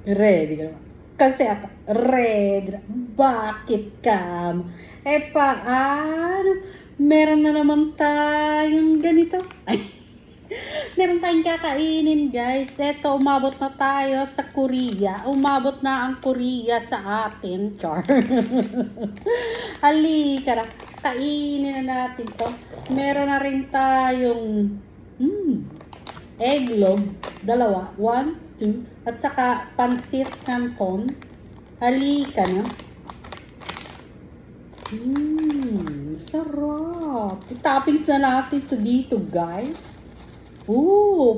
Ready ka naman. Kasi ako, ready na. Bakit ka? Paano? Meron na naman tayong ganito. Ay, meron tayong kakainin, guys. Eto, umabot na tayo sa Korea. Umabot na ang Korea sa atin, char. Halika na. Kainin na natin to. Meron na rin tayong eggnog, dalawa, 1, 2, at saka pansit canton. Halika na. Sarap. I-toppings na natin ito dito, guys.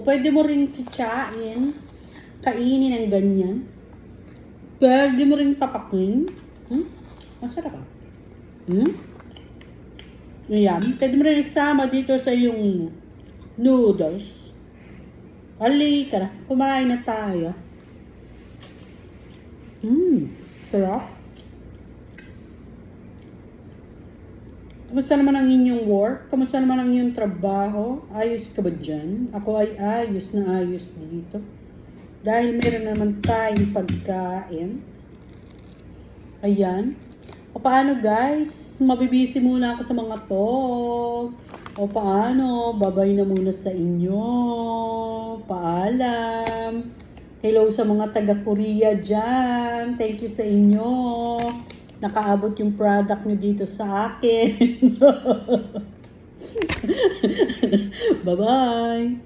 Pwede mo rin tsitsain. Kainin ng ganyan. Pwede mo rin papakin. Masarap ah. Ayan. Pwede mo rin isama dito sa yung noodles. Halika na. Kumain na tayo. Sarap. Kamusta naman ang inyong work? Kamusta naman ang inyong trabaho? Ayos ka ba dyan? Ako ay ayos na ayos dito. Dahil meron naman tayong pagkain. Ayan. O paano guys? Mabibisi muna ako sa mga to. O paano? Babay na muna sa inyo. Paalam. Hello sa mga taga-Korea dyan. Thank you sa inyo. Nakaabot yung product nyo dito sa akin. Bye-bye!